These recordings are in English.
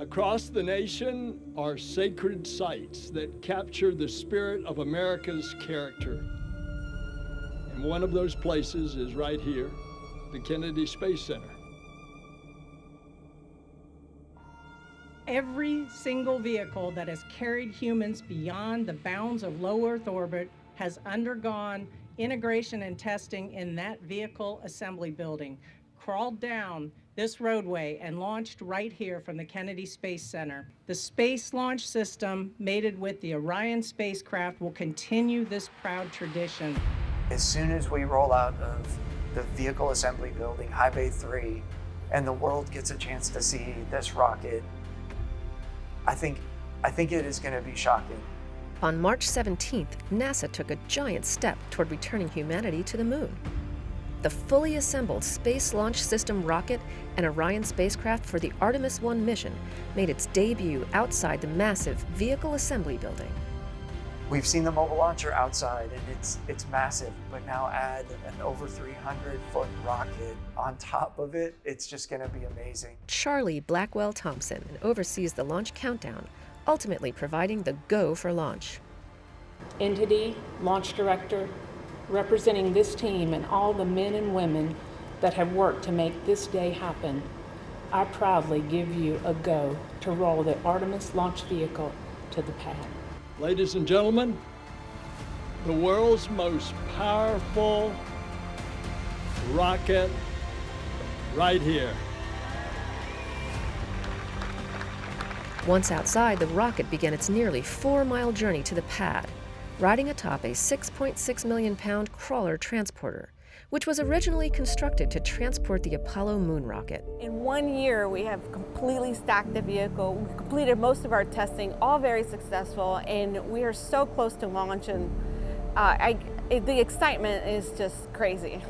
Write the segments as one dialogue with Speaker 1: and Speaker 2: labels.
Speaker 1: Across the nation are sacred sites that capture the spirit of America's character. And one of those places is right here, the Kennedy Space Center.
Speaker 2: Every single vehicle that has carried humans beyond the bounds of low Earth orbit has undergone integration and testing in that vehicle assembly building, crawled down this roadway and launched right here from the Kennedy Space Center. The Space Launch System, mated with the Orion spacecraft, will continue this proud tradition.
Speaker 3: As soon as we roll out of the vehicle assembly building, High Bay 3, and the world gets a chance to see this rocket, I think it is going to be shocking.
Speaker 4: On March 17th, NASA took a giant step toward returning humanity to the moon. The fully assembled Space Launch System rocket and Orion spacecraft for the Artemis 1 mission made its debut outside the massive vehicle assembly building.
Speaker 3: We've seen the mobile launcher outside, and it's massive, but now add an over 300-foot rocket on top of it, it's just going to be amazing.
Speaker 4: Charlie Blackwell Thompson oversees the launch countdown, ultimately providing the go for launch.
Speaker 5: Entity, launch director, representing this team and all the men and women that have worked to make this day happen, I proudly give you a go to roll the Artemis launch vehicle to the pad.
Speaker 1: Ladies and gentlemen, the world's most powerful rocket right here.
Speaker 4: Once outside, the rocket began its nearly 4-mile journey to the pad, riding atop a 6.6 million pound crawler transporter, which was originally constructed to transport the Apollo moon rocket.
Speaker 6: In 1 year, we have completely stacked the vehicle. We've completed most of our testing, all very successful, and we are so close to launch, and the excitement is just crazy.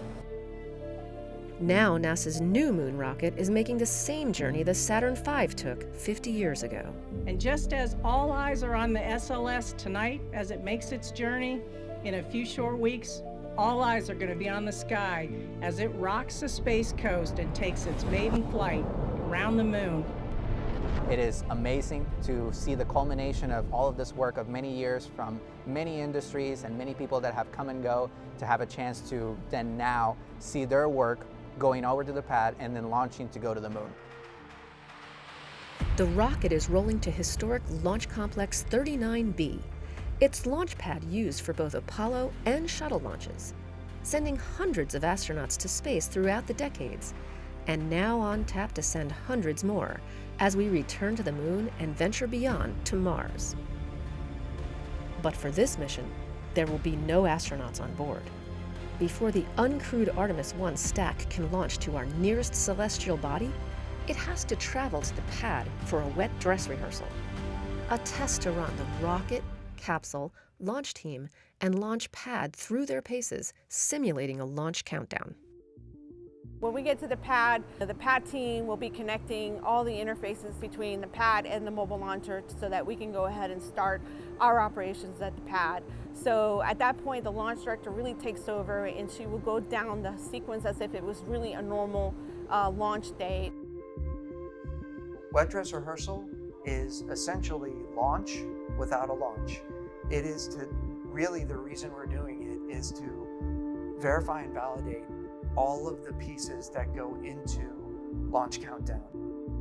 Speaker 4: Now NASA's new moon rocket is making the same journey the Saturn V took 50 years ago.
Speaker 2: And just as all eyes are on the SLS tonight as it makes its journey, in a few short weeks, all eyes are going to be on the sky as it rocks the space coast and takes its maiden flight around the moon.
Speaker 7: It is amazing to see the culmination of all of this work of many years from many industries and many people that have come and go, to have a chance to then now see their work going over to the pad and then launching to go to the moon.
Speaker 4: The rocket is rolling to historic Launch Complex 39B, its launch pad used for both Apollo and shuttle launches, sending hundreds of astronauts to space throughout the decades, and now on tap to send hundreds more as we return to the moon and venture beyond to Mars. But for this mission, there will be no astronauts on board. Before the uncrewed Artemis 1 stack can launch to our nearest celestial body, it has to travel to the pad for a wet dress rehearsal, a test to run the rocket, capsule, launch team, and launch pad through their paces, simulating a launch countdown.
Speaker 6: When we get to the pad team will be connecting all the interfaces between the pad and the mobile launcher so that we can go ahead and start our operations at the pad. So at that point, the launch director really takes over, and she will go down the sequence as if it was really a normal launch day.
Speaker 3: Wet dress rehearsal is essentially launch without a launch. It is to really, the reason we're doing it is to verify and validate all of the pieces that go into launch countdown.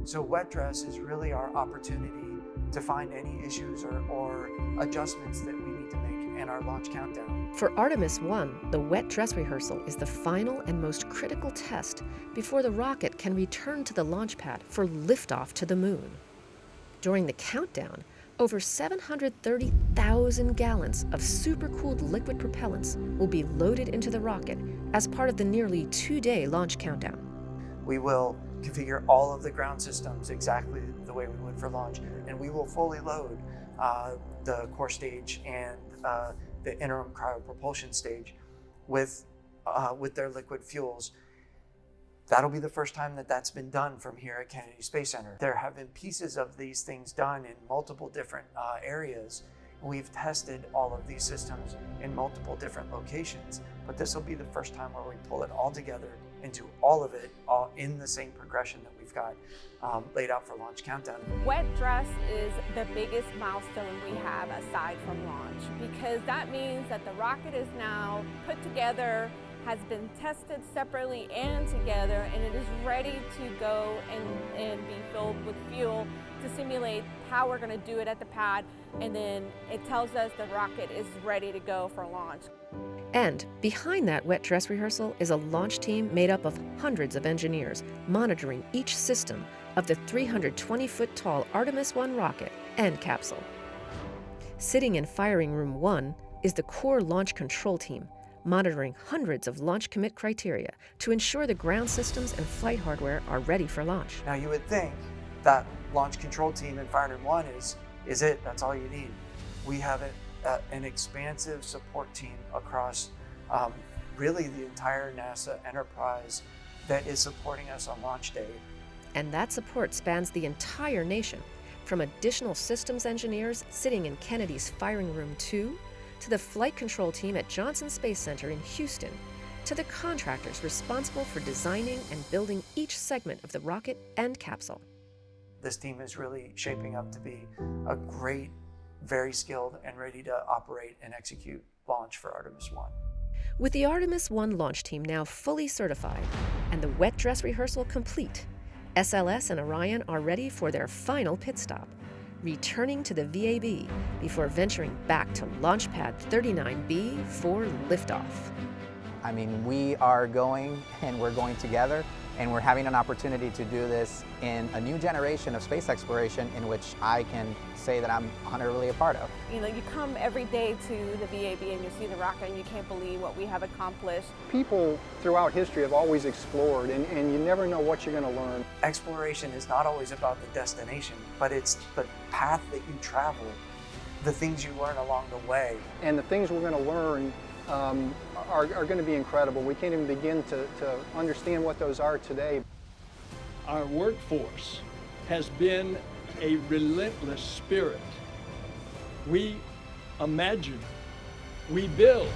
Speaker 3: So wet dress is really our opportunity to find any issues or adjustments that we need to make in our launch countdown.
Speaker 4: For Artemis 1, the wet dress rehearsal is the final and most critical test before the rocket can return to the launch pad for liftoff to the moon. During the countdown, over 730,000 gallons of supercooled liquid propellants will be loaded into the rocket as part of the nearly 2-day launch countdown.
Speaker 3: We will configure all of the ground systems exactly the way we would for launch, and we will fully load the core stage and the interim cryopropulsion stage with their liquid fuels. That'll be the first time that that's been done from here at Kennedy Space Center. There have been pieces of these things done in multiple different areas. We've tested all of these systems in multiple different locations, but this will be the first time where we pull it all together and do all of it all in the same progression that we've got laid out for launch countdown.
Speaker 6: Wet dress is the biggest milestone we have aside from launch, because that means that the rocket is now put together, has been tested separately and together, and it is ready to go and be filled with fuel to simulate how we're going to do it at the pad, and then it tells us the rocket is ready to go for launch.
Speaker 4: And behind that wet dress rehearsal is a launch team made up of hundreds of engineers monitoring each system of the 320-foot tall Artemis 1 rocket and capsule. Sitting in firing room 1 is the core launch control team, monitoring hundreds of launch commit criteria to ensure the ground systems and flight hardware are ready for launch.
Speaker 3: Now you would think that launch control team in firing room 1 is it, that's all you need. We have an expansive support team across really the entire NASA enterprise that is supporting us on launch day.
Speaker 4: And that support spans the entire nation, from additional systems engineers sitting in Kennedy's Firing Room 2, to the flight control team at Johnson Space Center in Houston, to the contractors responsible for designing and building each segment of the rocket and capsule.
Speaker 3: This team is really shaping up to be a great, very skilled and ready to operate and execute launch for Artemis 1.
Speaker 4: With the Artemis 1 launch team now fully certified and the wet dress rehearsal complete, SLS and Orion are ready for their final pit stop, returning to the VAB before venturing back to Launch Pad 39B for liftoff.
Speaker 7: I mean, we are going and we're going together, and we're having an opportunity to do this in a new generation of space exploration in which I can say that I'm honorably a part of.
Speaker 6: You know, you come every day to the VAB and you see the rocket and you can't believe what we have accomplished.
Speaker 8: People throughout history have always explored, and you never know what you're going to learn.
Speaker 3: Exploration is not always about the destination, but it's the path that you travel, the things you learn along the way.
Speaker 8: And the things we're going to learn are going to be incredible. We can't even begin to understand what those are today.
Speaker 1: Our workforce has been a relentless spirit. We imagine, we build,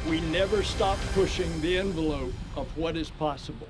Speaker 1: we never stop pushing the envelope of what is possible.